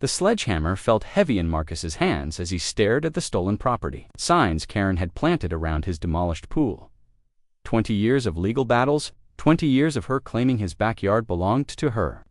The sledgehammer felt heavy in Marcus's hands as he stared at the stolen property. Signs Karen had planted around his demolished pool. 20 years of legal battles, 20 years of her claiming his backyard belonged to her.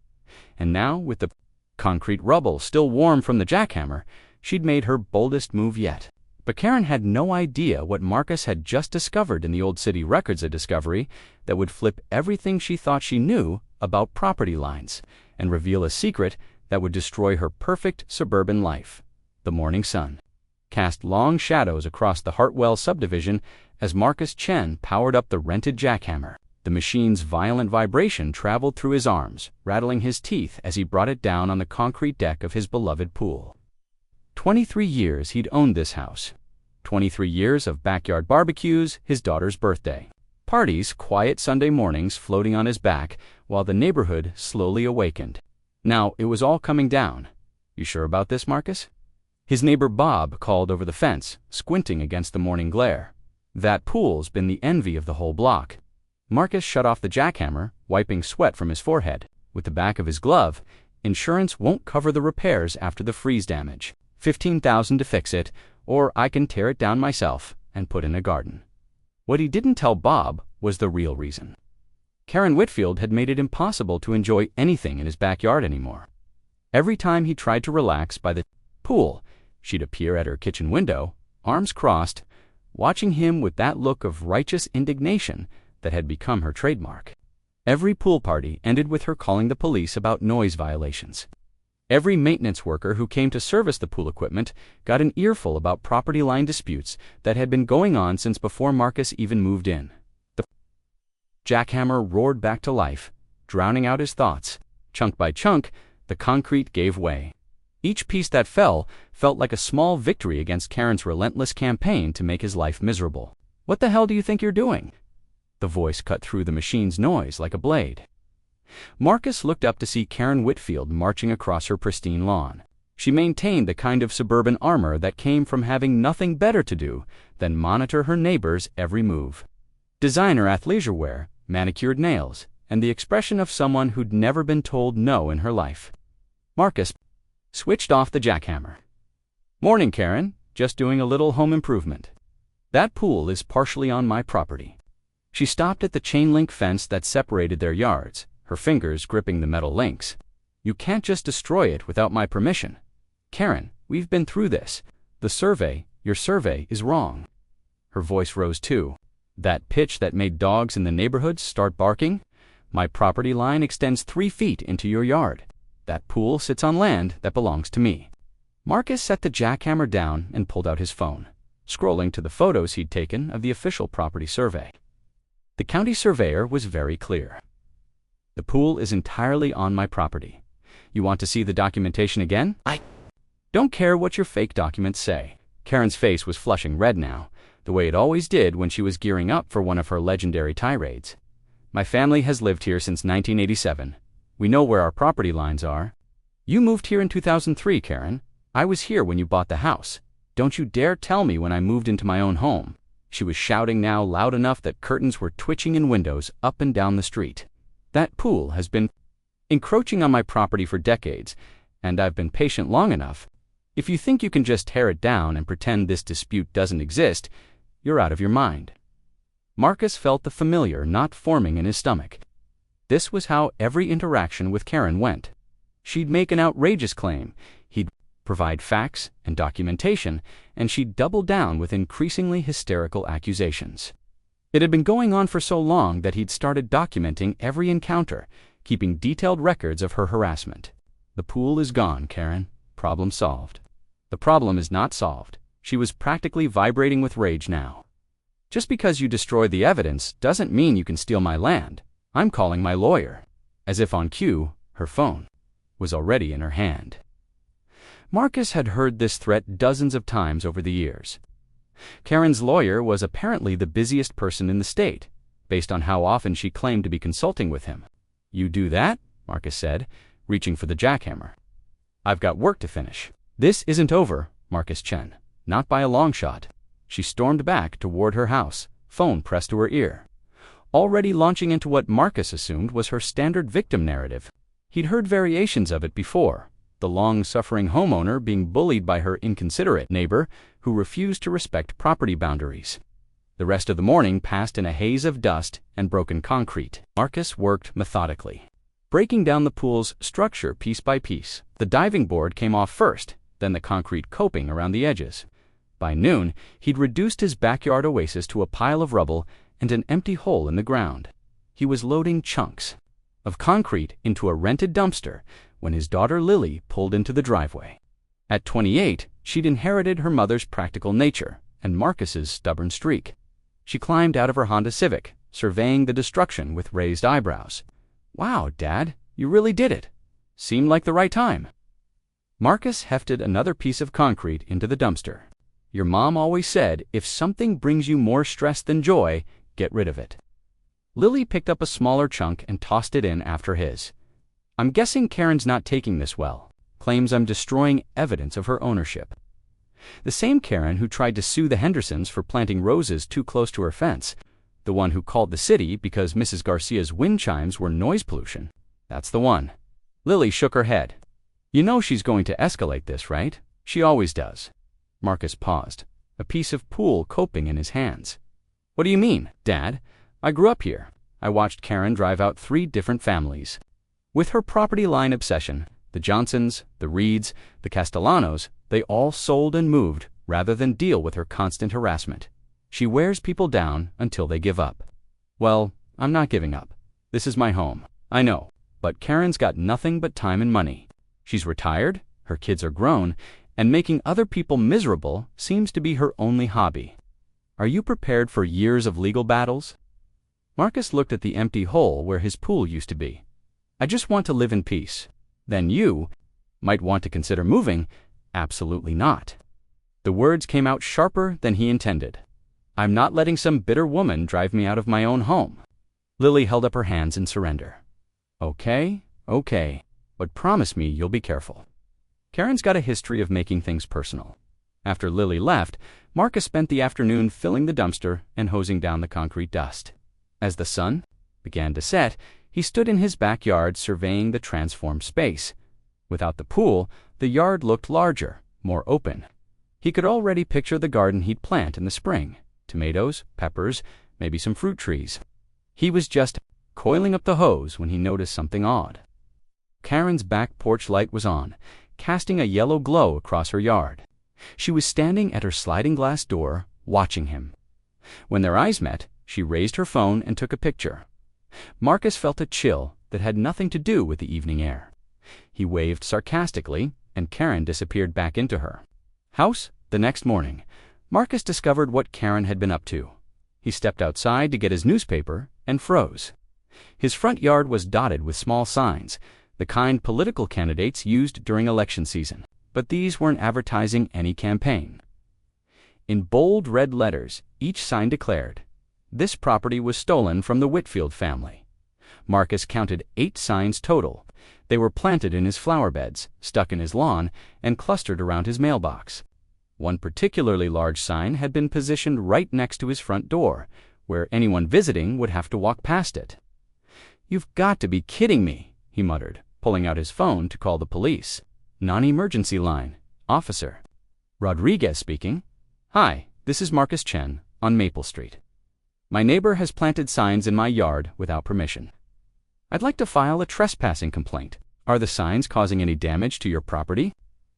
And now, with the concrete rubble still warm from the jackhammer, she'd made her boldest move yet. But Karen had no idea what Marcus had just discovered in the old city records, a discovery that would flip everything she thought she knew about property lines and reveal a secret that would destroy her perfect suburban life. The morning sun cast long shadows across the Hartwell subdivision as Marcus Chen powered up the rented jackhammer. The machine's violent vibration traveled through his arms, rattling his teeth as he brought it down on the concrete deck of his beloved pool. 23 years he'd owned this house. 23 years of backyard barbecues, his daughter's birthday parties, quiet Sunday mornings floating on his back while the neighborhood slowly awakened. Now it was all coming down. "You sure about this, Marcus?" His neighbor Bob called over the fence, squinting against the morning glare. "That pool's been the envy of the whole block." Marcus shut off the jackhammer, wiping sweat from his forehead. With the back of his glove, "Insurance won't cover the repairs after the freeze damage. $15,000 to fix it, or I can tear it down myself and put in a garden." What he didn't tell Bob was the real reason. Karen Whitfield had made it impossible to enjoy anything in his backyard anymore. Every time he tried to relax by the pool, she'd appear at her kitchen window, arms crossed, watching him with that look of righteous indignation that had become her trademark. Every pool party ended with her calling the police about noise violations. Every maintenance worker who came to service the pool equipment got an earful about property line disputes that had been going on since before Marcus even moved in. The jackhammer roared back to life, drowning out his thoughts. Chunk by chunk, the concrete gave way. Each piece that fell felt like a small victory against Karen's relentless campaign to make his life miserable. "What the hell do you think you're doing?" The voice cut through the machine's noise like a blade. Marcus looked up to see Karen Whitfield marching across her pristine lawn. She maintained the kind of suburban armor that came from having nothing better to do than monitor her neighbor's every move. Designer athleisure wear, manicured nails, and the expression of someone who'd never been told no in her life. Marcus switched off the jackhammer. "Morning, Karen. Just doing a little home improvement. That pool is partially on my property." She stopped at the chain-link fence that separated their yards, her fingers gripping the metal links. "You can't just destroy it without my permission. Karen, we've been through this. Your survey is wrong." Her voice rose too, that pitch that made dogs in the neighborhood start barking. "My property line extends 3 feet into your yard. That pool sits on land that belongs to me." Marcus set the jackhammer down and pulled out his phone, scrolling to the photos he'd taken of the official property survey. The county surveyor was very clear. "The pool is entirely on my property. You want to see the documentation again?" "I don't care what your fake documents say." Karen's face was flushing red now, the way it always did when she was gearing up for one of her legendary tirades. "My family has lived here since 1987. We know where our property lines are." "You moved here in 2003, Karen. I was here when you bought the house. Don't you dare tell me when I moved into my own home." She was shouting now loud enough that curtains were twitching in windows up and down the street. "That pool has been encroaching on my property for decades, and I've been patient long enough. If you think you can just tear it down and pretend this dispute doesn't exist, you're out of your mind." Marcus felt the familiar knot forming in his stomach. This was how every interaction with Karen went. She'd make an outrageous claim, he'd provide facts and documentation, and she'd double down with increasingly hysterical accusations. It had been going on for so long that he'd started documenting every encounter, keeping detailed records of her harassment. "The pool is gone, Karen. Problem solved." The problem is not solved. She was practically vibrating with rage now. "Just because you destroy the evidence doesn't mean you can steal my land. I'm calling my lawyer." As if on cue, her phone was already in her hand. Marcus had heard this threat dozens of times over the years. Karen's lawyer was apparently the busiest person in the state, based on how often she claimed to be consulting with him. "You do that?" Marcus said, reaching for the jackhammer. "I've got work to finish." "This isn't over, Marcus Chen. Not by a long shot." She stormed back toward her house, phone pressed to her ear, already launching into what Marcus assumed was her standard victim narrative. He'd heard variations of it before, the long-suffering homeowner being bullied by her inconsiderate neighbor who refused to respect property boundaries. The rest of the morning passed in a haze of dust and broken concrete. Marcus worked methodically, breaking down the pool's structure piece by piece. The diving board came off first, then the concrete coping around the edges. By noon, he'd reduced his backyard oasis to a pile of rubble and an empty hole in the ground. He was loading chunks of concrete into a rented dumpster when his daughter Lily pulled into the driveway. At 28, she'd inherited her mother's practical nature and Marcus's stubborn streak. She climbed out of her Honda Civic, surveying the destruction with raised eyebrows. "Wow, Dad, you really did it. Seemed like the right time." Marcus hefted another piece of concrete into the dumpster. "Your mom always said, if something brings you more stress than joy, get rid of it." Lily picked up a smaller chunk and tossed it in after his. "I'm guessing Karen's not taking this well. Claims I'm destroying evidence of her ownership." The same Karen who tried to sue the Hendersons for planting roses too close to her fence. The one who called the city because Mrs. Garcia's wind chimes were noise pollution. That's the one. Lily shook her head. "You know she's going to escalate this, right? She always does." Marcus paused, a piece of pool coping in his hands. "What do you mean, Dad? I grew up here. I watched Karen drive out 3 different families." With her property line obsession, the Johnsons, the Reeds, the Castellanos, they all sold and moved rather than deal with her constant harassment. She wears people down until they give up. Well, I'm not giving up. This is my home. I know. But Karen's got nothing but time and money. She's retired, her kids are grown, and making other people miserable seems to be her only hobby. Are you prepared for years of legal battles? Marcus looked at the empty hole where his pool used to be. "I just want to live in peace." "Then you might want to consider moving." "Absolutely not." The words came out sharper than he intended. "I'm not letting some bitter woman drive me out of my own home." Lily held up her hands in surrender. Okay, but promise me you'll be careful." Karen's got a history of making things personal. After Lily left, Marcus spent the afternoon filling the dumpster and hosing down the concrete dust. As the sun began to set, he stood in his backyard surveying the transformed space. Without the pool, the yard looked larger, more open. He could already picture the garden he'd plant in the spring. Tomatoes, peppers, maybe some fruit trees. He was just coiling up the hose when he noticed something odd. Karen's back porch light was on, casting a yellow glow across her yard. She was standing at her sliding glass door, watching him. When their eyes met, she raised her phone and took a picture. Marcus felt a chill that had nothing to do with the evening air. He waved sarcastically, and Karen disappeared back into her house. The next morning, Marcus discovered what Karen had been up to. He stepped outside to get his newspaper and froze. His front yard was dotted with small signs, the kind political candidates used during election season, but these weren't advertising any campaign. In bold red letters, each sign declared, this property was stolen from the Whitfield family. Marcus counted 8 signs total. They were planted in his flower beds, stuck in his lawn, and clustered around his mailbox. One particularly large sign had been positioned right next to his front door, where anyone visiting would have to walk past it. "You've got to be kidding me," he muttered, pulling out his phone to call the police. "Non-emergency line. Officer Rodriguez speaking. Hi, this is Marcus Chen on Maple Street. My neighbor has planted signs in my yard without permission. I'd like to file a trespassing complaint. Are the signs causing any damage to your property?"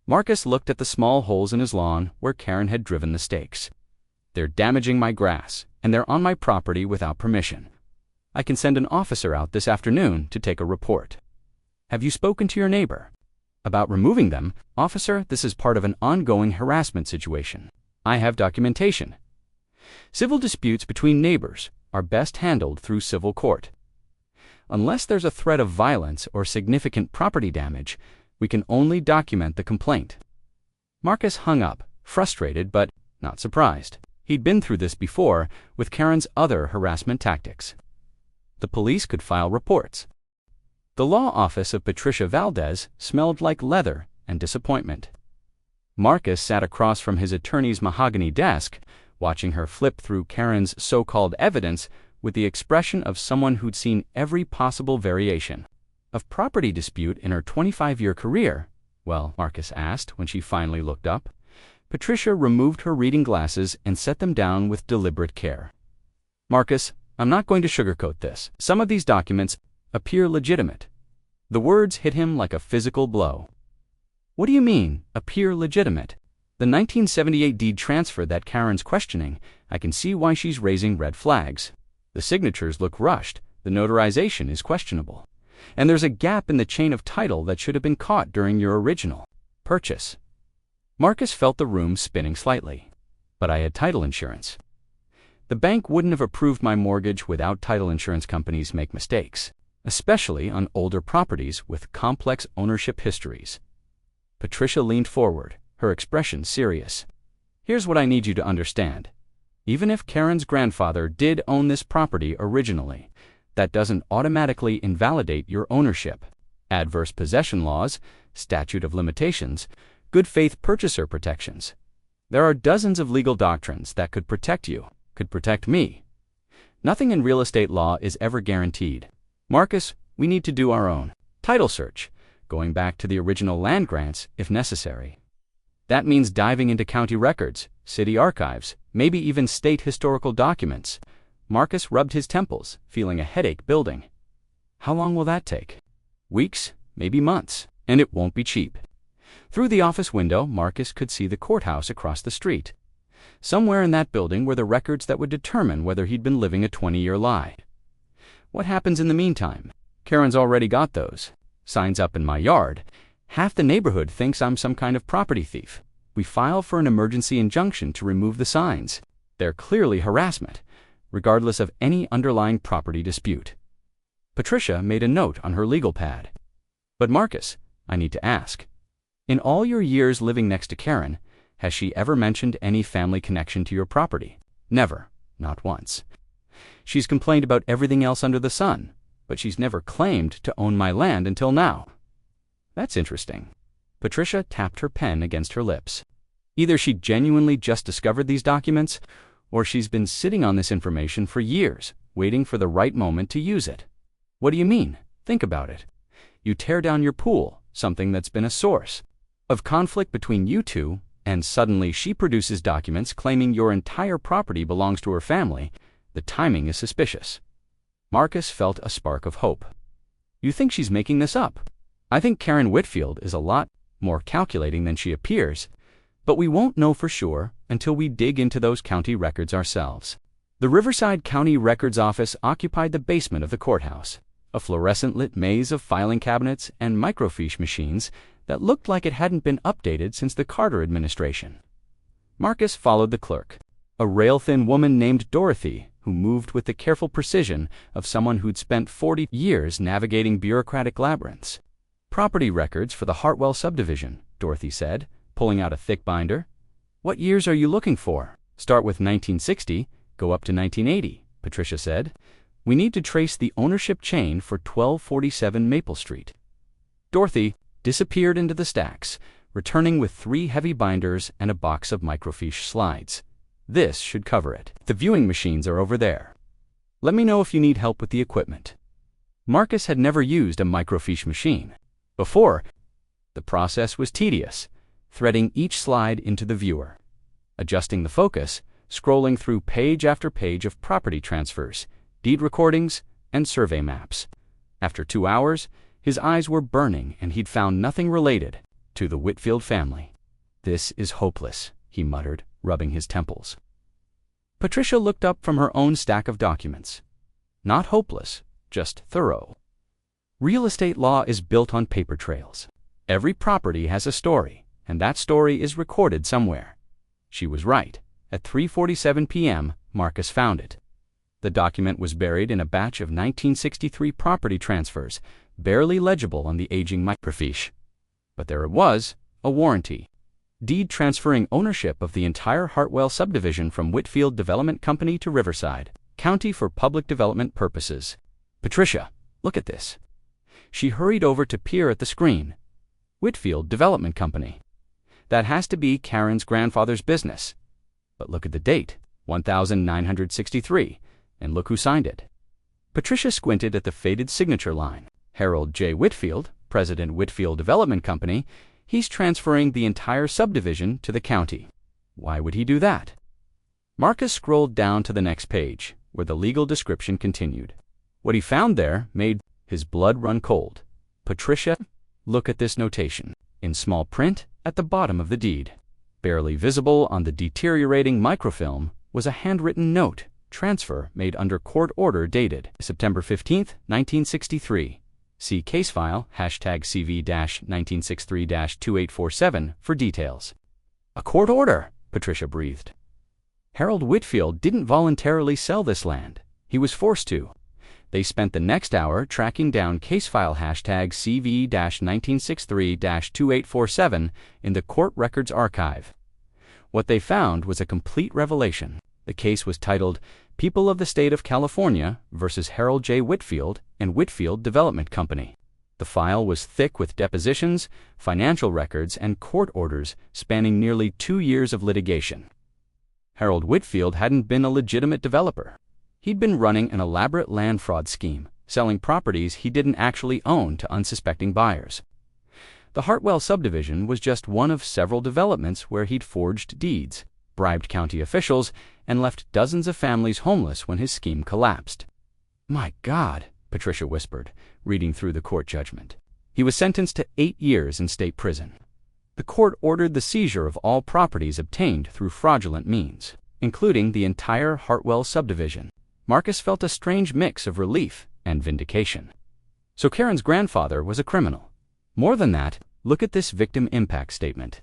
Marcus looked at the small holes in his lawn where Karen had driven the stakes. "They're damaging my grass, and they're on my property without permission. I can send an officer out this afternoon to take a report." "Have you spoken to your neighbor about removing them?" "Officer, this is part of an ongoing harassment situation. I have documentation. Civil disputes between neighbors are best handled through civil court. Unless there's a threat of violence or significant property damage, we can only document the complaint." Marcus hung up, frustrated but not surprised. He'd been through this before with Karen's other harassment tactics. The police could file reports. The law office of Patricia Valdez smelled like leather and disappointment. Marcus sat across from his attorney's mahogany desk, watching her flip through Karen's so-called evidence with the expression of someone who'd seen every possible variation of property dispute in her 25-year career Well, Marcus asked when she finally looked up. Patricia removed her reading glasses and set them down with deliberate care. Marcus, I'm not going to sugarcoat this. Some of these documents appear legitimate. The words hit him like a physical blow. What do you mean, appear legitimate? The 1978 deed transfer that Karen's questioning, I can see why she's raising red flags. The signatures look rushed, the notarization is questionable. And there's a gap in the chain of title that should have been caught during your original purchase. Marcus felt the room spinning slightly. But I had title insurance. The bank wouldn't have approved my mortgage without title insurance companies make mistakes, especially on older properties with complex ownership histories. Patricia leaned forward, her expression serious. Here's what I need you to understand. Even if Karen's grandfather did own this property originally, that doesn't automatically invalidate your ownership. Adverse possession laws, statute of limitations, good faith purchaser protections. There are dozens of legal doctrines that could protect you, could protect me. Nothing in real estate law is ever guaranteed. Marcus, we need to do our own title search, going back to the original land grants if necessary. That means diving into county records, city archives, maybe even state historical documents. Marcus rubbed his temples, feeling a headache building. How long will that take? Weeks, maybe months, and it won't be cheap. Through the office window, Marcus could see the courthouse across the street. Somewhere in that building were the records that would determine whether he'd been living a 20-year lie. What happens in the meantime? Karen's already got those. Signs up in my yard. Half the neighborhood thinks I'm some kind of property thief. We file for an emergency injunction to remove the signs. They're clearly harassment, regardless of any underlying property dispute. Patricia made a note on her legal pad. But Marcus, I need to ask. In all your years living next to Karen, has she ever mentioned any family connection to your property? Never. Not once. She's complained about everything else under the sun, but she's never claimed to own my land until now. That's interesting. Patricia tapped her pen against her lips. Either she genuinely just discovered these documents, or she's been sitting on this information for years, waiting for the right moment to use it. What do you mean? Think about it. You tear down your pool, something that's been a source of conflict between you two, and suddenly she produces documents claiming your entire property belongs to her family. The timing is suspicious. Marcus felt a spark of hope. You think she's making this up? I think Karen Whitfield is a lot more calculating than she appears, but we won't know for sure until we dig into those county records ourselves. The Riverside County Records Office occupied the basement of the courthouse, a fluorescent-lit maze of filing cabinets and microfiche machines that looked like it hadn't been updated since the Carter administration. Marcus followed the clerk, a rail-thin woman named Dorothy, who moved with the careful precision of someone who'd spent 40 years navigating bureaucratic labyrinths. Property records for the Hartwell subdivision, Dorothy said, pulling out a thick binder. What years are you looking for? Start with 1960, go up to 1980, Patricia said. We need to trace the ownership chain for 1247 Maple Street. Dorothy disappeared into the stacks, returning with 3 heavy binders and a box of microfiche slides. This should cover it. The viewing machines are over there. Let me know if you need help with the equipment. Marcus had never used a microfiche machine before. The process was tedious, threading each slide into the viewer, adjusting the focus, scrolling through page after page of property transfers, deed recordings, and survey maps. After 2 hours, his eyes were burning and he'd found nothing related to the Whitfield family. This is hopeless, he muttered, rubbing his temples. Patricia looked up from her own stack of documents. Not hopeless, just thorough. Real estate law is built on paper trails. Every property has a story, and that story is recorded somewhere. She was right. At 3:47 p.m., Marcus found it. The document was buried in a batch of 1963 property transfers, barely legible on the aging microfiche. But there it was, a warranty. Deed transferring ownership of the entire Hartwell subdivision from Whitfield Development Company to Riverside County for public development purposes. Patricia, look at this. She hurried over to peer at the screen. Whitfield Development Company. That has to be Karen's grandfather's business. But look at the date, 1963, and look who signed it. Patricia squinted at the faded signature line. Harold J. Whitfield, President Whitfield Development Company. He's transferring the entire subdivision to the county. Why would he do that? Marcus scrolled down to the next page, where the legal description continued. What he found there made his blood run cold. Patricia, look at this notation, in small print at the bottom of the deed. Barely visible on the deteriorating microfilm was a handwritten note, transfer made under court order dated September 15, 1963. See case file #CV-1963-2847 for details. A court order, Patricia breathed. Harold Whitfield didn't voluntarily sell this land. He was forced to. They spent the next hour tracking down case file #CV-1963-2847 in the court records archive. What they found was a complete revelation. The case was titled People of the State of California versus Harold J. Whitfield and Whitfield Development Company. The file was thick with depositions, financial records, and court orders spanning nearly 2 years of litigation. Harold Whitfield hadn't been a legitimate developer. He'd been running an elaborate land fraud scheme, selling properties he didn't actually own to unsuspecting buyers. The Hartwell subdivision was just one of several developments where he'd forged deeds, bribed county officials, and left dozens of families homeless when his scheme collapsed. "My God," Patricia whispered, reading through the court judgment. He was sentenced to 8 years in state prison. The court ordered the seizure of all properties obtained through fraudulent means, including the entire Hartwell subdivision. Marcus felt a strange mix of relief and vindication. So Karen's grandfather was a criminal. More than that, look at this victim impact statement.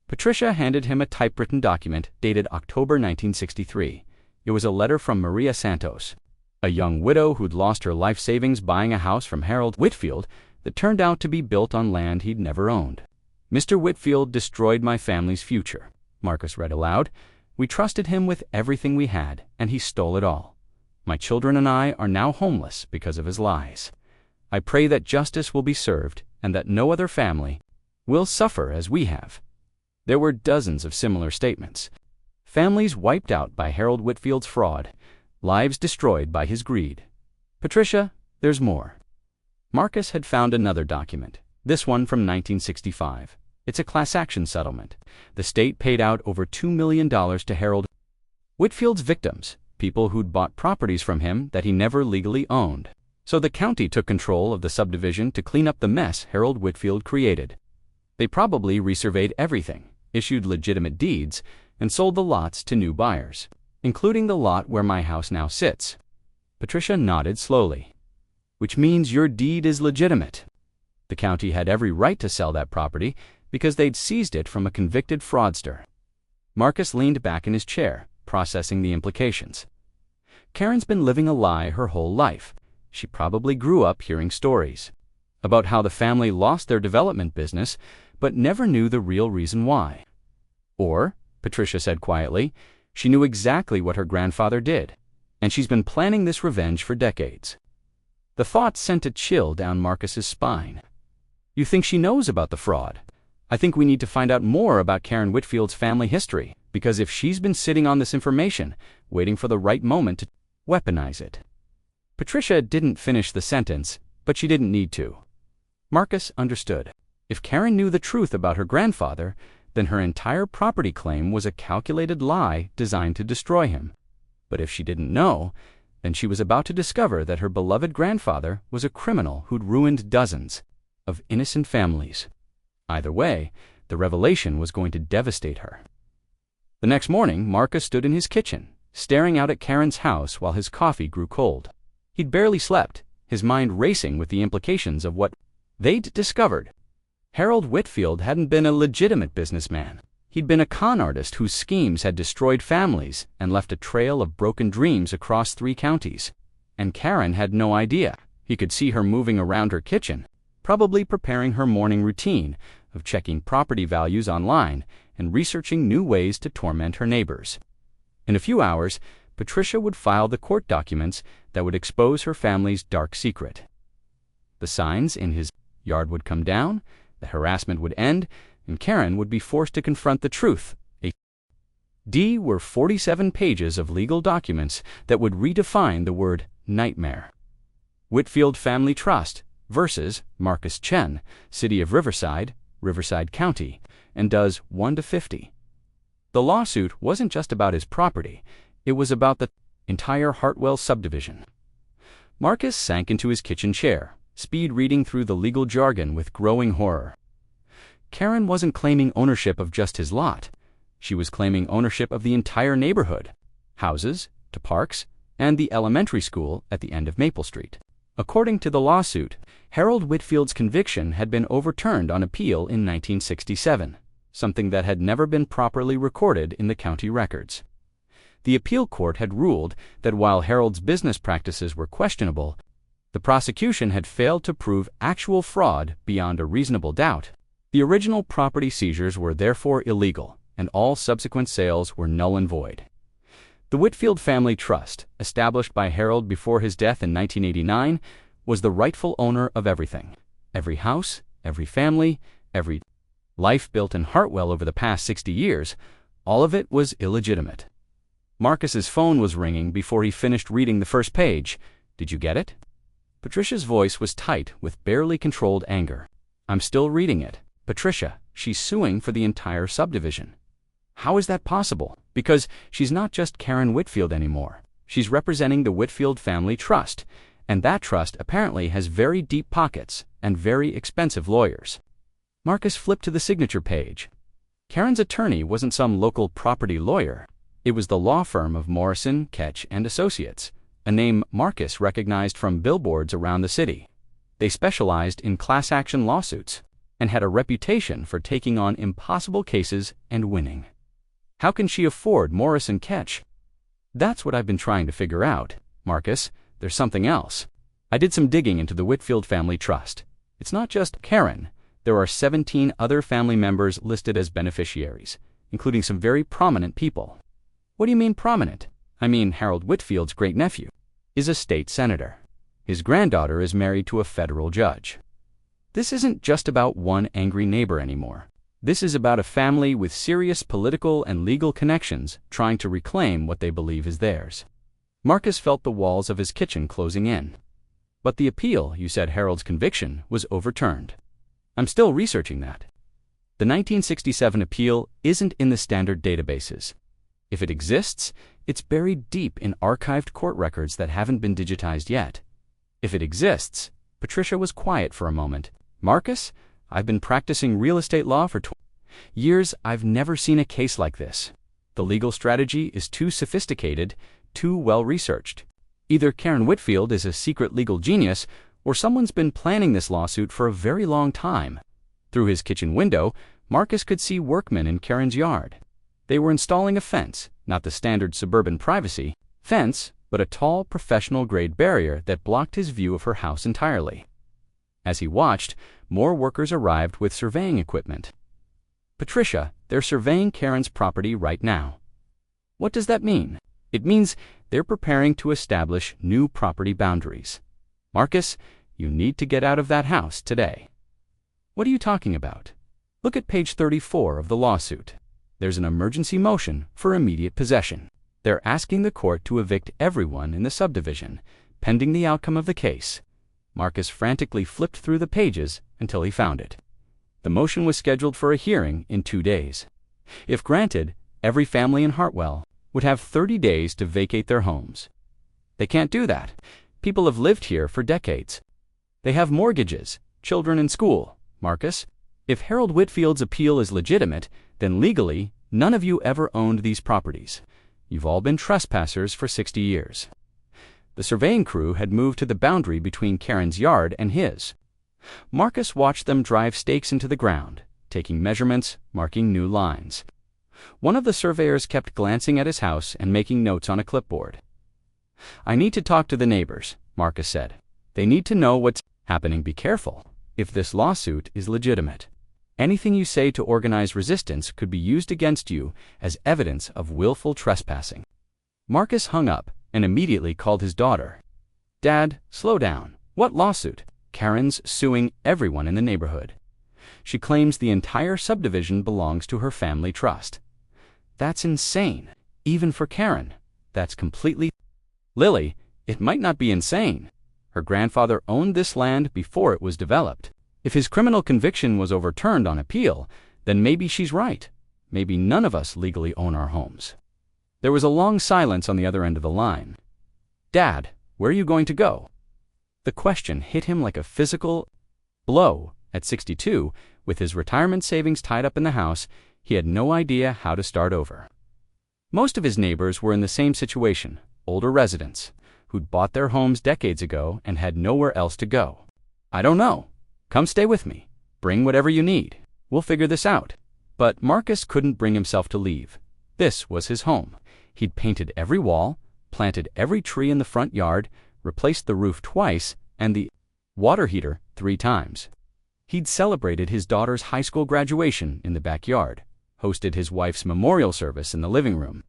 Patricia handed him a typewritten document dated October 1963. It was a letter from Maria Santos, a young widow who'd lost her life savings buying a house from Harold Whitfield that turned out to be built on land he'd never owned. "Mr. Whitfield destroyed my family's future," Marcus read aloud. "We trusted him with everything we had, and he stole it all. My children and I are now homeless because of his lies. I pray that justice will be served and that no other family will suffer as we have." There were dozens of similar statements. Families wiped out by Harold Whitfield's fraud, lives destroyed by his greed. "Patricia, there's more." Marcus had found another document, this one from 1965. It's a class action settlement. The state paid out over $2 million to Harold Whitfield's victims, people who'd bought properties from him that he never legally owned. So the county took control of the subdivision to clean up the mess Harold Whitfield created. They probably resurveyed everything, issued legitimate deeds, and sold the lots to new buyers, including the lot where my house now sits. Patricia nodded slowly. "Which means your deed is legitimate." The county had every right to sell that property because they'd seized it from a convicted fraudster. Marcus leaned back in his chair, processing the implications. Karen's been living a lie her whole life. She probably grew up hearing stories about how the family lost their development business but never knew the real reason why. Or, Patricia said quietly, she knew exactly what her grandfather did, and she's been planning this revenge for decades. The thought sent a chill down Marcus's spine. "You think she knows about the fraud? I think we need to find out more about Karen Whitfield's family history, because if she's been sitting on this information, waiting for the right moment to weaponize it." Patricia didn't finish the sentence, but she didn't need to. Marcus understood. If Karen knew the truth about her grandfather, then her entire property claim was a calculated lie designed to destroy him. But if she didn't know, then she was about to discover that her beloved grandfather was a criminal who'd ruined dozens of innocent families. Either way, the revelation was going to devastate her. The next morning, Marcus stood in his kitchen, staring out at Karen's house while his coffee grew cold. He'd barely slept, his mind racing with the implications of what they'd discovered. Harold Whitfield hadn't been a legitimate businessman. He'd been a con artist whose schemes had destroyed families and left a trail of broken dreams across 3 counties. And Karen had no idea. He could see her moving around her kitchen, probably preparing her morning routine of checking property values online and researching new ways to torment her neighbors. In a few hours, Patricia would file the court documents that would expose her family's dark secret. The signs in his yard would come down, the harassment would end, and Karen would be forced to confront the truth. D were 47 pages of legal documents that would redefine the word nightmare. Whitfield Family Trust versus Marcus Chen, City of Riverside Riverside County, and does 1 to 50. The lawsuit wasn't just about his property, it was about the entire Hartwell subdivision. Marcus sank into his kitchen chair, speed reading through the legal jargon with growing horror. Karen wasn't claiming ownership of just his lot. She was claiming ownership of the entire neighborhood, houses to parks, and the elementary school at the end of Maple Street. According to the lawsuit, Harold Whitfield's conviction had been overturned on appeal in 1967, something that had never been properly recorded in the county records. The appeal court had ruled that while Harold's business practices were questionable, the prosecution had failed to prove actual fraud beyond a reasonable doubt. The original property seizures were therefore illegal, and all subsequent sales were null and void. The Whitfield Family Trust, established by Harold before his death in 1989, was the rightful owner of everything. Every house, every family, every life built in Hartwell over the past 60 years, all of it was illegitimate. Marcus's phone was ringing before he finished reading the first page. Did you get it? Patricia's voice was tight with barely controlled anger. I'm still reading it. Patricia, she's suing for the entire subdivision. How is that possible? Because she's not just Karen Whitfield anymore. She's representing the Whitfield Family Trust, and that trust apparently has very deep pockets and very expensive lawyers. Marcus flipped to the signature page. Karen's attorney wasn't some local property lawyer. It was the law firm of Morrison, Ketch, and Associates, a name Marcus recognized from billboards around the city. They specialized in class action lawsuits and had a reputation for taking on impossible cases and winning. How can she afford Morrison Ketch? That's what I've been trying to figure out, Marcus. There's something else. I did some digging into the Whitfield Family Trust. It's not just Karen. There are 17 other family members listed as beneficiaries, including some very prominent people. What do you mean prominent? I mean Harold Whitfield's great-nephew is a state senator. His granddaughter is married to a federal judge. This isn't just about one angry neighbor anymore. This is about a family with serious political and legal connections trying to reclaim what they believe is theirs. Marcus felt the walls of his kitchen closing in. But the appeal, you said Harold's conviction, was overturned. I'm still researching that. The 1967 appeal isn't in the standard databases. If it exists, it's buried deep in archived court records that haven't been digitized yet. If it exists, Patricia was quiet for a moment. Marcus, I've been practicing real estate law for 20 years. I've never seen a case like this. The legal strategy is too sophisticated, too well-researched. Either Karen Whitfield is a secret legal genius, or someone's been planning this lawsuit for a very long time. Through his kitchen window, Marcus could see workmen in Karen's yard. They were installing a fence, not the standard suburban privacy fence, but a tall, professional-grade barrier that blocked his view of her house entirely. As he watched, more workers arrived with surveying equipment. Patricia, they're surveying Karen's property right now. What does that mean? It means they're preparing to establish new property boundaries. Marcus, you need to get out of that house today. What are you talking about? Look at page 34 of the lawsuit. There's an emergency motion for immediate possession. They're asking the court to evict everyone in the subdivision, pending the outcome of the case. Marcus frantically flipped through the pages until he found it. The motion was scheduled for a hearing in 2 days. If granted, every family in Hartwell would have 30 days to vacate their homes. They can't do that. People have lived here for decades. They have mortgages, children in school. Marcus, if Harold Whitfield's appeal is legitimate, then legally, none of you ever owned these properties. You've all been trespassers for 60 years. The surveying crew had moved to the boundary between Karen's yard and his. Marcus watched them drive stakes into the ground, taking measurements, marking new lines. One of the surveyors kept glancing at his house and making notes on a clipboard. I need to talk to the neighbors, Marcus said. They need to know what's happening. Be careful. If this lawsuit is legitimate, anything you say to organize resistance could be used against you as evidence of willful trespassing. Marcus hung up and immediately called his daughter. Dad, slow down. What lawsuit? Karen's suing everyone in the neighborhood. She claims the entire subdivision belongs to her family trust. That's insane. Even for Karen, that's completely... Lily, it might not be insane. Her grandfather owned this land before it was developed. If his criminal conviction was overturned on appeal, then maybe she's right. Maybe none of us legally own our homes. There was a long silence on the other end of the line. "Dad, where are you going to go?" The question hit him like a physical blow. At 62, with his retirement savings tied up in the house, he had no idea how to start over. Most of his neighbors were in the same situation, older residents, who'd bought their homes decades ago and had nowhere else to go. "I don't know. Come stay with me. Bring whatever you need. We'll figure this out." But Marcus couldn't bring himself to leave. This was his home. He'd painted every wall, planted every tree in the front yard, replaced the roof twice, and the water heater 3 times. He'd celebrated his daughter's high school graduation in the backyard, hosted his wife's memorial service in the living room.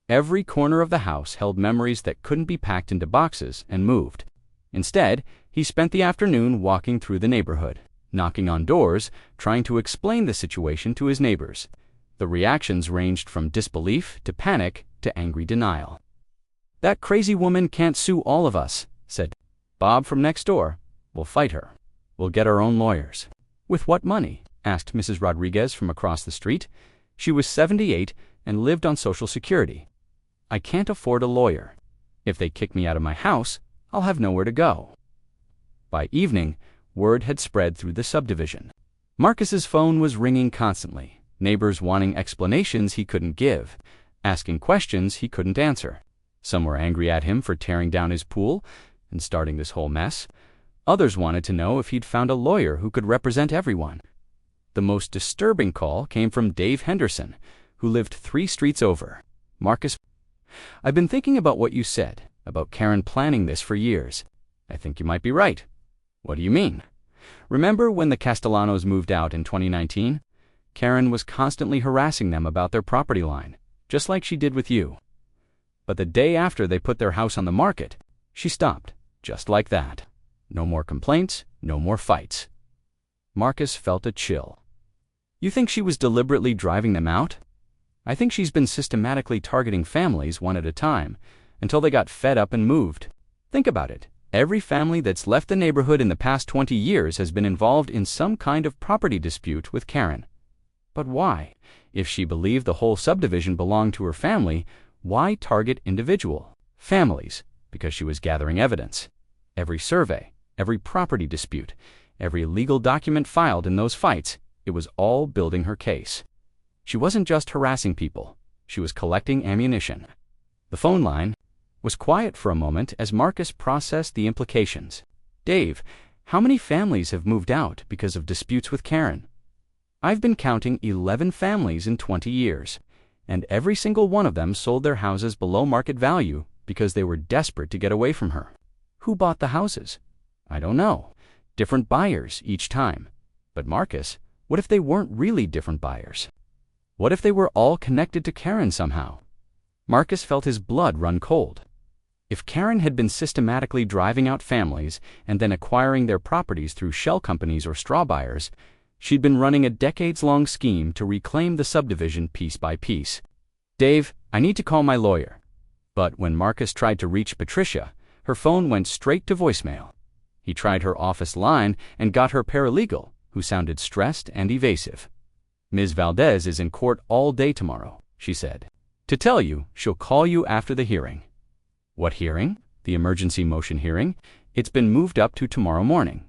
Every corner of the house held memories that couldn't be packed into boxes and moved. Instead, he spent the afternoon walking through the neighborhood, knocking on doors, trying to explain the situation to his neighbors. The reactions ranged from disbelief to panic to angry denial. "That crazy woman can't sue all of us," said Bob from next door. "We'll fight her. We'll get our own lawyers." "With what money?" asked Mrs. Rodriguez from across the street. She was 78 and lived on Social Security. "I can't afford a lawyer. If they kick me out of my house, I'll have nowhere to go." By evening, word had spread through the subdivision. Marcus's phone was ringing constantly, neighbors wanting explanations he couldn't give, asking questions he couldn't answer. Some were angry at him for tearing down his pool and starting this whole mess. Others wanted to know if he'd found a lawyer who could represent everyone. The most disturbing call came from Dave Henderson, who lived 3 streets over. "Marcus, I've been thinking about what you said, about Karen planning this for years. I think you might be right." "What do you mean?" "Remember when the Castellanos moved out in 2019? Karen was constantly harassing them about their property line, just like she did with you. But the day after they put their house on the market, she stopped, just like that. No more complaints, no more fights." Marcus felt a chill. "You think she was deliberately driving them out?" "I think she's been systematically targeting families one at a time, until they got fed up and moved. Think about it. Every family that's left the neighborhood in the past 20 years has been involved in some kind of property dispute with Karen. But why? If she believed the whole subdivision belonged to her family, why target individual families? Because she was gathering evidence. Every survey, every property dispute, every legal document filed in those fights, it was all building her case. She wasn't just harassing people. She was collecting ammunition." The phone line was quiet for a moment as Marcus processed the implications. "Dave, how many families have moved out because of disputes with Karen?" "I've been counting 11 families in 20 years, and every single one of them sold their houses below market value because they were desperate to get away from her." "Who bought the houses?" "I don't know. Different buyers each time." "But Marcus, what if they weren't really different buyers? What if they were all connected to Karen somehow?" Marcus felt his blood run cold. If Karen had been systematically driving out families and then acquiring their properties through shell companies or straw buyers, she'd been running a decades-long scheme to reclaim the subdivision piece by piece. "Dave, I need to call my lawyer." But when Marcus tried to reach Patricia, her phone went straight to voicemail. He tried her office line and got her paralegal, who sounded stressed and evasive. "Ms. Valdez is in court all day tomorrow," she said. "To tell you, she'll call you after the hearing." "What hearing?" "The emergency motion hearing. It's been moved up to tomorrow morning."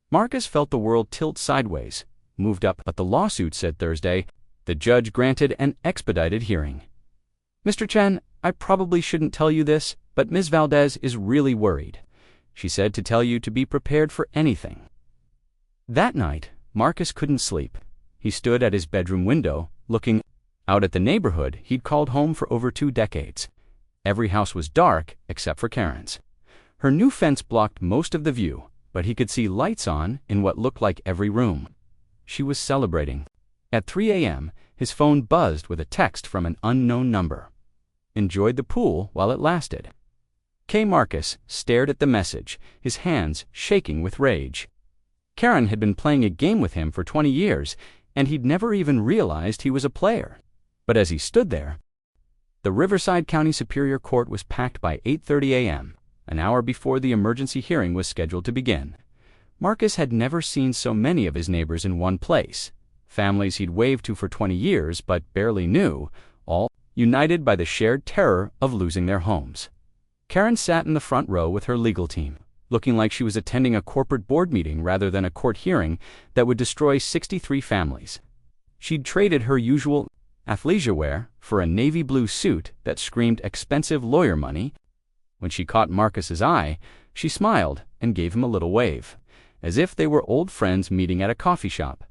Marcus felt the world tilt sideways. Moved up, but the lawsuit said Thursday. The judge granted an expedited hearing. "Mr. Chen, I probably shouldn't tell you this, but Ms. Valdez is really worried. She said to tell you to be prepared for anything." That night, Marcus couldn't sleep. He stood at his bedroom window, looking out at the neighborhood he'd called home for over 2 decades. Every house was dark except for Karen's. Her new fence blocked most of the view, but he could see lights on in what looked like every room. She was celebrating. At 3 a.m., his phone buzzed with a text from an unknown number. "Enjoyed the pool while it lasted." K. Marcus stared at the message, his hands shaking with rage. Karen had been playing a game with him for 20 years, and he'd never even realized he was a player. But as he stood there, the Riverside County Superior Court was packed by 8:30 a.m., an hour before the emergency hearing was scheduled to begin. Marcus had never seen so many of his neighbors in one place, families he'd waved to for 20 years but barely knew, all united by the shared terror of losing their homes. Karen sat in the front row with her legal team, looking like she was attending a corporate board meeting rather than a court hearing that would destroy 63 families. She'd traded her usual athleisure wear for a navy blue suit that screamed expensive lawyer money. When she caught Marcus's eye, she smiled and gave him a little wave, as if they were old friends meeting at a coffee shop.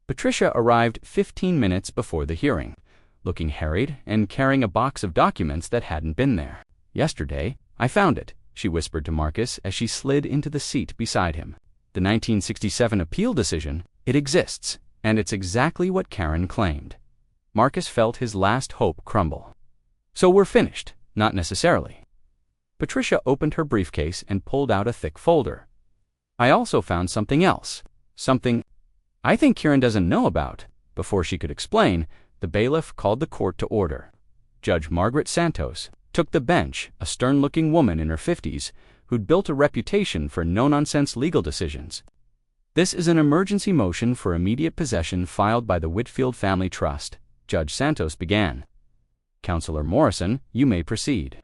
Patricia arrived 15 minutes before the hearing, looking harried and carrying a box of documents that hadn't been there. "Yesterday, I found it," she whispered to Marcus as she slid into the seat beside him. "The 1967 appeal decision, it exists, and it's exactly what Karen claimed." Marcus felt his last hope crumble. "So we're finished?" "Not necessarily." Patricia opened her briefcase and pulled out a thick folder. "I also found something else. Something I think Karen doesn't know about." Before she could explain, the bailiff called the court to order. Judge Margaret Santos took the bench, a stern-looking woman in her 50s who'd built a reputation for no-nonsense legal decisions. "This is an emergency motion for immediate possession filed by the Whitfield Family Trust," Judge Santos began. "Counselor Morrison, you may proceed."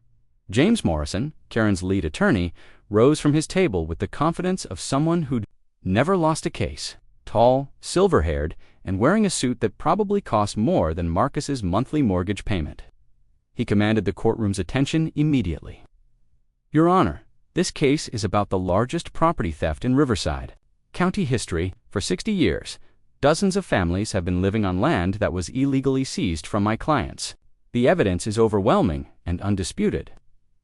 James Morrison, Karen's lead attorney, rose from his table with the confidence of someone who'd never lost a case. Tall, silver-haired, and wearing a suit that probably cost more than Marcus's monthly mortgage payment. He commanded the courtroom's attention immediately. "Your Honor, this case is about the largest property theft in Riverside. County history, for 60 years, dozens of families have been living on land that was illegally seized from my clients. The evidence is overwhelming and undisputed."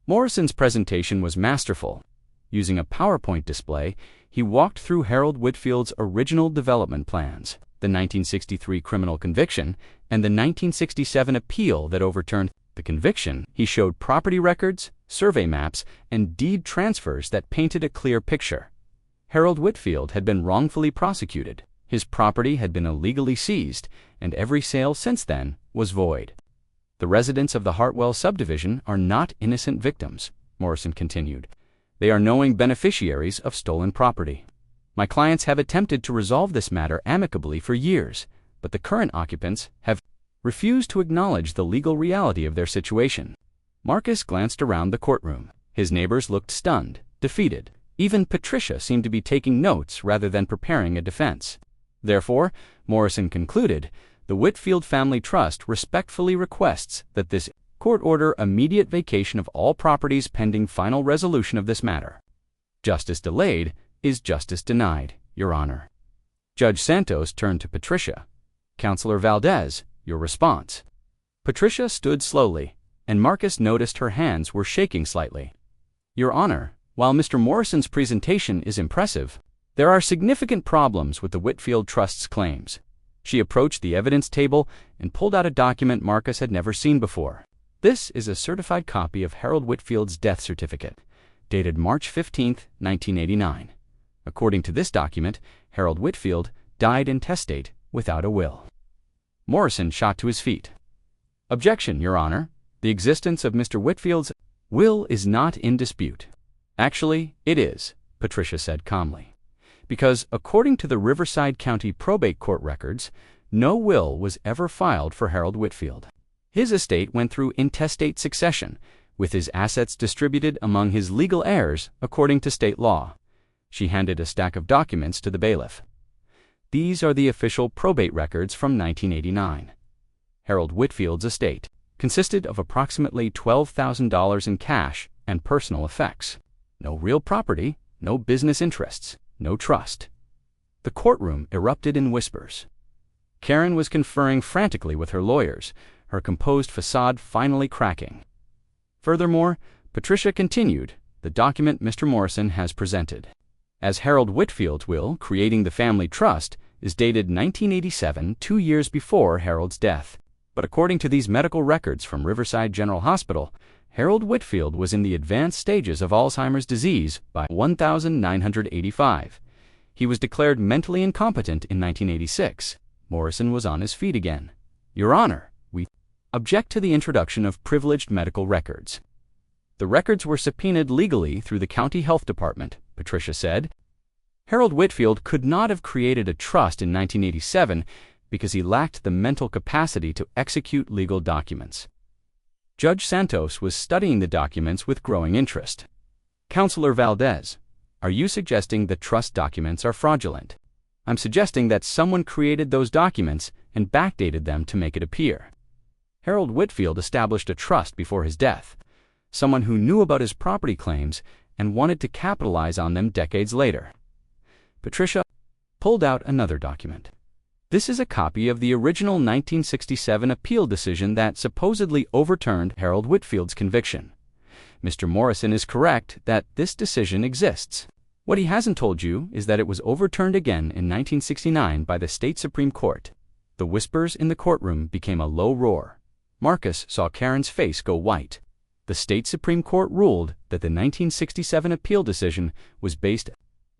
Morrison's presentation was masterful. Using a PowerPoint display, he walked through Harold Whitfield's original development plans, the 1963 criminal conviction, and the 1967 appeal that overturned the conviction. He showed property records, survey maps, and deed transfers that painted a clear picture. Harold Whitfield had been wrongfully prosecuted, his property had been illegally seized, and every sale since then was void. "The residents of the Hartwell subdivision are not innocent victims," Morrison continued. "They are knowing beneficiaries of stolen property. My clients have attempted to resolve this matter amicably for years, but the current occupants have refused to acknowledge the legal reality of their situation." Marcus glanced around the courtroom. His neighbors looked stunned, defeated. Even Patricia seemed to be taking notes rather than preparing a defense. Therefore, Morrison concluded, the Whitfield Family Trust respectfully requests that this court order immediate vacation of all properties pending final resolution of this matter. Justice delayed is justice denied, Your Honor. Judge Santos turned to Patricia. "Counselor Valdez, your response." Patricia stood slowly, and Marcus noticed her hands were shaking slightly. "Your Honor, while Mr. Morrison's presentation is impressive, there are significant problems with the Whitfield Trust's claims." She approached the evidence table and pulled out a document Marcus had never seen before. "This is a certified copy of Harold Whitfield's death certificate, dated March 15, 1989. According to this document, Harold Whitfield died intestate without a will." Morrison shot to his feet. "Objection, Your Honor. The existence of Mr. Whitfield's will is not in dispute." "Actually, it is," Patricia said calmly, "because according to the Riverside County probate court records, no will was ever filed for Harold Whitfield. His estate went through intestate succession, with his assets distributed among his legal heirs according to state law." She handed a stack of documents to the bailiff. "These are the official probate records from 1989. Harold Whitfield's estate consisted of approximately $12,000 in cash and personal effects. No real property, no business interests, no trust." The courtroom erupted in whispers. Karen was conferring frantically with her lawyers, her composed facade finally cracking. Furthermore, Patricia continued, "The document Mr. Morrison has presented as Harold Whitfield's will creating the family trust is dated 1987, 2 years before Harold's death. But according to these medical records from Riverside General Hospital, Harold Whitfield was in the advanced stages of Alzheimer's disease by 1985. He was declared mentally incompetent in 1986. Morrison was on his feet again. "Your Honor, we object to the introduction of privileged medical records." "The records were subpoenaed legally through the county health department," Patricia said. Harold Whitfield could not have created a trust in 1987 because he lacked the mental capacity to execute legal documents. Judge Santos was studying the documents with growing interest. Counselor Valdez, are you suggesting that trust documents are fraudulent? I'm suggesting that someone created those documents and backdated them to make it appear. Harold Whitfield established a trust before his death, someone who knew about his property claims and wanted to capitalize on them decades later. Patricia pulled out another document. This is a copy of the original 1967 appeal decision that supposedly overturned Harold Whitfield's conviction. Mr. Morrison is correct that this decision exists. What he hasn't told you is that it was overturned again in 1969 by the state Supreme Court. The whispers in the courtroom became a low roar. Marcus saw Karen's face go white. The state Supreme Court ruled that the 1967 appeal decision was based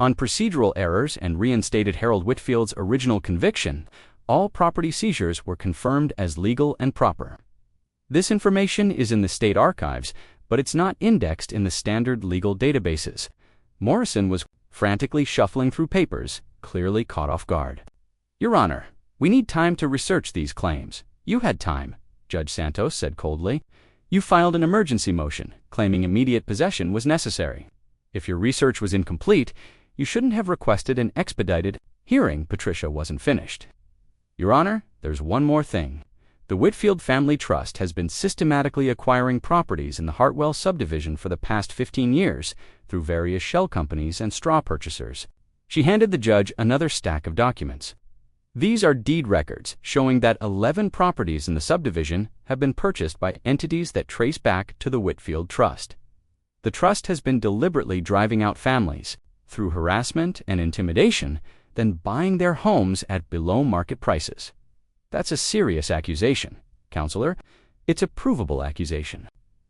on procedural errors and reinstated Harold Whitfield's original conviction. All property seizures were confirmed as legal and proper. This information is in the state archives, but it's not indexed in the standard legal databases. Morrison was frantically shuffling through papers, clearly caught off guard. Your Honor, we need time to research these claims. You had time, Judge Santos said coldly. You filed an emergency motion, claiming immediate possession was necessary. If your research was incomplete, you shouldn't have requested an expedited hearing. Patricia wasn't finished. Your Honor, there's one more thing. The Whitfield Family Trust has been systematically acquiring properties in the Hartwell subdivision for the past 15 years through various shell companies and straw purchasers. She handed the judge another stack of documents. These are deed records showing that 11 properties in the subdivision have been purchased by entities that trace back to the Whitfield Trust. The trust has been deliberately driving out families through harassment and intimidation, then buying their homes at below-market prices. That's a serious accusation, Counselor. It's a provable accusation.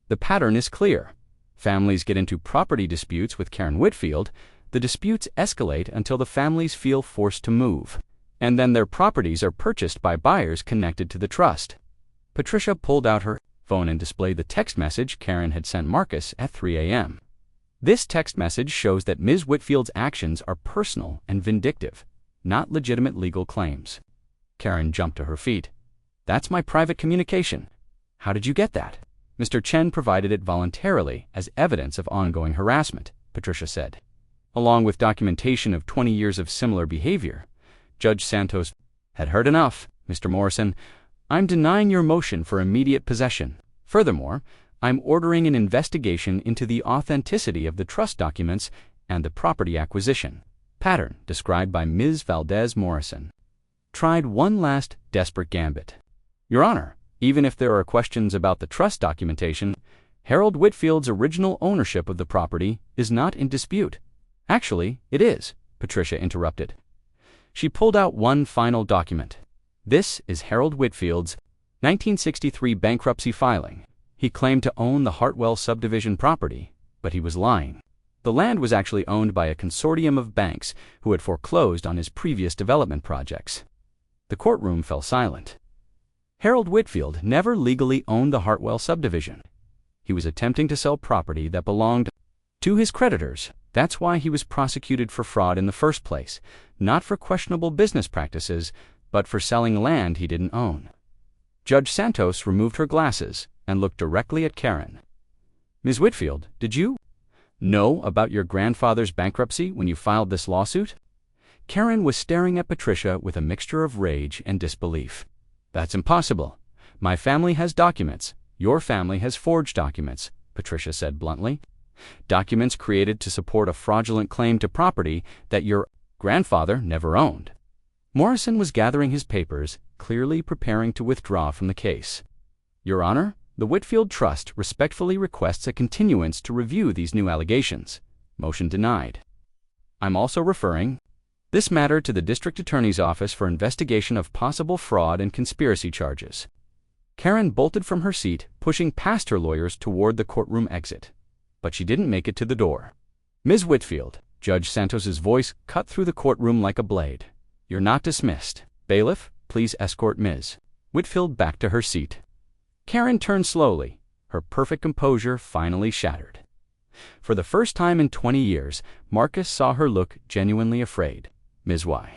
The pattern is clear. Families get into property disputes with Karen Whitfield. The disputes escalate until the families feel forced to move, and then their properties are purchased by buyers connected to the trust. Patricia pulled out her phone and displayed the text message Karen had sent Marcus at 3 a.m. This text message shows that Ms. Whitfield's actions are personal and vindictive, not legitimate legal claims. Karen jumped to her feet. That's my private communication. How did you get that? Mr. Chen provided it voluntarily as evidence of ongoing harassment, Patricia said, along with documentation of 20 years of similar behavior. Judge Santos had heard enough. Mr. Morrison, I'm denying your motion for immediate possession. Furthermore, I'm ordering an investigation into the authenticity of the trust documents and the property acquisition pattern described by Ms. Valdez Morrison. Tried one last desperate gambit. Your Honor, even if there are questions about the trust documentation, Harold Whitfield's original ownership of the property is not in dispute. Actually, it is, Patricia interrupted. She pulled out one final document. This is Harold Whitfield's 1963 bankruptcy filing. He claimed to own the Hartwell subdivision property, but he was lying. The land was actually owned by a consortium of banks who had foreclosed on his previous development projects. The courtroom fell silent. Harold Whitfield never legally owned the Hartwell subdivision. He was attempting to sell property that belonged to his creditors. That's why he was prosecuted for fraud in the first place, not for questionable business practices, but for selling land he didn't own. Judge Santos removed her glasses and looked directly at Karen. Ms. Whitfield, did you know about your grandfather's bankruptcy when you filed this lawsuit? Karen was staring at Patricia with a mixture of rage and disbelief. That's impossible. My family has documents. Your family has forged documents, Patricia said bluntly. Documents created to support a fraudulent claim to property that your grandfather never owned. Morrison was gathering his papers, clearly preparing to withdraw from the case. Your Honor, the Whitfield Trust respectfully requests a continuance to review these new allegations. Motion denied. I'm also referring this matter to the District Attorney's Office for investigation of possible fraud and conspiracy charges. Karen bolted from her seat, pushing past her lawyers toward the courtroom exit. But she didn't make it to the door. Ms. Whitfield, Judge Santos's voice cut through the courtroom like a blade. You're not dismissed. Bailiff, please escort Ms. Whitfield back to her seat. Karen turned slowly, her perfect composure finally shattered. For the first time in 20 years, Marcus saw her look genuinely afraid. Ms. Y.